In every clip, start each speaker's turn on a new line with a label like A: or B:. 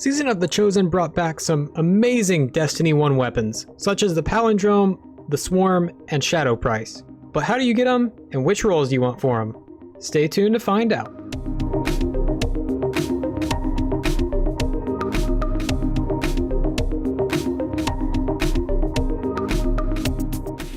A: Season of the Chosen brought back some amazing Destiny 1 weapons, such as the Palindrome, the Swarm, and Shadow Price. But how do you get them, and which rolls do you want for them? Stay tuned to find out.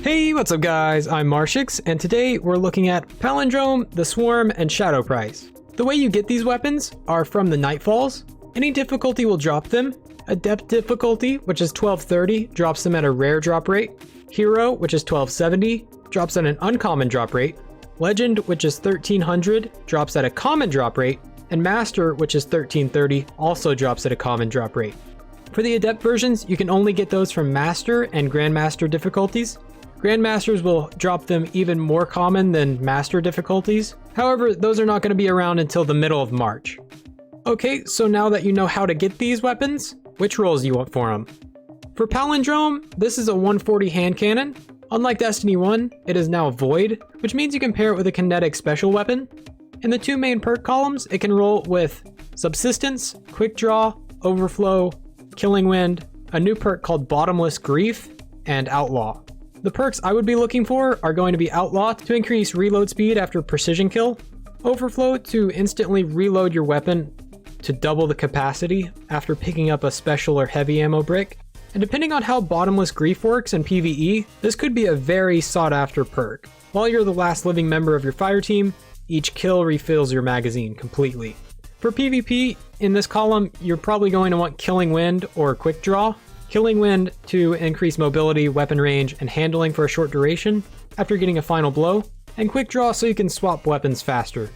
A: Hey, what's up guys? I'm Marshix, and today we're looking at Palindrome, the Swarm, and Shadow Price. The way you get these weapons are from the Nightfalls. Any difficulty will drop them. Adept difficulty, which is 1230, drops them at a rare drop rate. Hero, which is 1270, drops at an uncommon drop rate. Legend, which is 1300, drops at a common drop rate. And Master, which is 1330, also drops at a common drop rate. For the Adept versions, you can only get those from Master and Grandmaster difficulties. Grandmasters will drop them even more common than Master difficulties. However, those are not going to be around until the middle of March. Okay, so now that you know how to get these weapons, which rolls do you want for them? For Palindrome, this is a 140 hand cannon. Unlike Destiny 1, it is now void, which means you can pair it with a kinetic special weapon. In the two main perk columns, it can roll with Subsistence, Quick Draw, Overflow, Killing Wind, a new perk called Bottomless Grief, and Outlaw. The perks I would be looking for are going to be Outlaw to increase reload speed after precision kill, Overflow to instantly reload your weapon to double the capacity after picking up a special or heavy ammo brick, and depending on how Bottomless Grief works in PvE, this could be a very sought after perk. While you're the last living member of your fire team, each kill refills your magazine completely. For PvP, in this column, you're probably going to want Killing Wind or Quick Draw. Killing Wind to increase mobility, weapon range, and handling for a short duration after getting a final blow, and Quick Draw so you can swap weapons faster.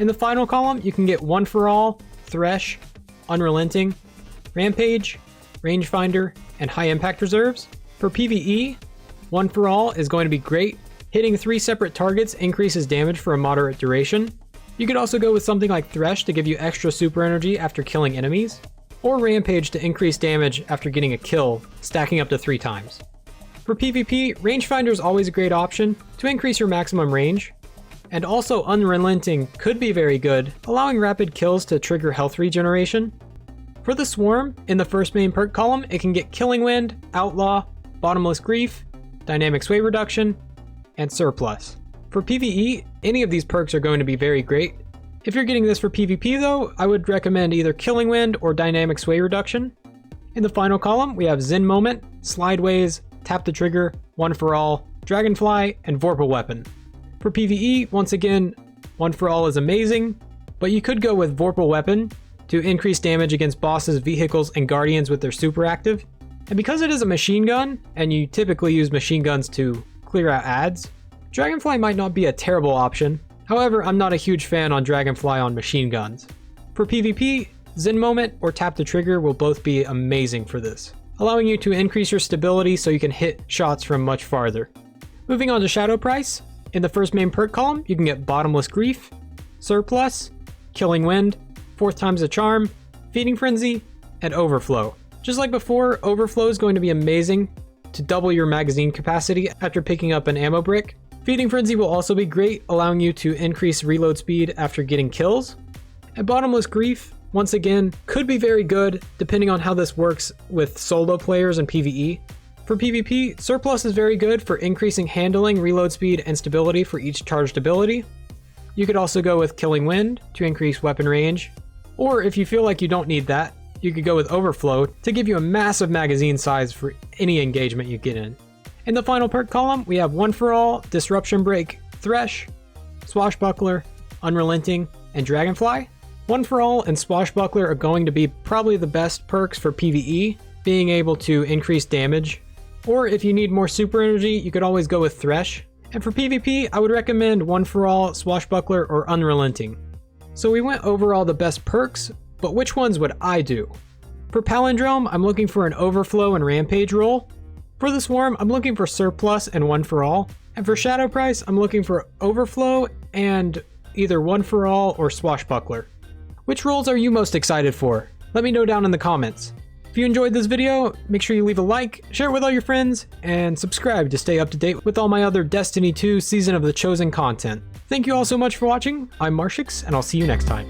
A: In the final column, you can get One for All, Thresh, Unrelenting, Rampage, Rangefinder, and High Impact Reserves. For PvE, One for All is going to be great. Hitting 3 separate targets increases damage for a moderate duration. You could also go with something like Thresh to give you extra super energy after killing enemies, or Rampage to increase damage after getting a kill, stacking up to 3 times. For PvP, Rangefinder is always a great option to increase your maximum range, and also Unrelenting could be very good, allowing rapid kills to trigger health regeneration. For the Swarm, in the first main perk column, it can get Killing Wind, Outlaw, Bottomless Grief, Dynamic Sway Reduction, and Surplus. For PvE, any of these perks are going to be very great. If you're getting this for PvP though, I would recommend either Killing Wind or Dynamic Sway Reduction. In the final column, we have Zen Moment, Slideways, Tap the Trigger, One for All, Dragonfly, and Vorpal Weapon. For PvE, once again, One for All is amazing, but you could go with Vorpal Weapon to increase damage against bosses, vehicles, and guardians with their super active. And because it is a machine gun, and you typically use machine guns to clear out ads, Dragonfly might not be a terrible option. However, I'm not a huge fan on Dragonfly on machine guns. For PvP, Zen Moment or Tap the Trigger will both be amazing for this, allowing you to increase your stability so you can hit shots from much farther. Moving on to Shadow Price, in the first main perk column, you can get Bottomless Grief, Surplus, Killing Wind, 4th Time's a Charm, Feeding Frenzy, and Overflow. Just like before, Overflow is going to be amazing to double your magazine capacity after picking up an ammo brick. Feeding Frenzy will also be great, allowing you to increase reload speed after getting kills. And Bottomless Grief, once again, could be very good depending on how this works with solo players and PvE. For PvP, Surplus is very good for increasing handling, reload speed, and stability for each charged ability. You could also go with Killing Wind to increase weapon range, or if you feel like you don't need that, you could go with Overflow to give you a massive magazine size for any engagement you get in. In the final perk column, we have One for All, Disruption Break, Thresh, Swashbuckler, Unrelenting, and Dragonfly. One for All and Swashbuckler are going to be probably the best perks for PvE, being able to increase damage. Or if you need more super energy, you could always go with Thresh. And for PvP, I would recommend One for All, Swashbuckler, or Unrelenting. So we went over all the best perks, but which ones would I do? For Palindrome, I'm looking for an Overflow and Rampage roll. For the Swarm, I'm looking for Surplus and One for All. And for Shadow Price, I'm looking for Overflow and either One for All or Swashbuckler. Which rolls are you most excited for? Let me know down in the comments. If you enjoyed this video, make sure you leave a like, share it with all your friends, and subscribe to stay up to date with all my other Destiny 2 Season of the Chosen content. Thank you all so much for watching. I'm Marshix, and I'll see you next time.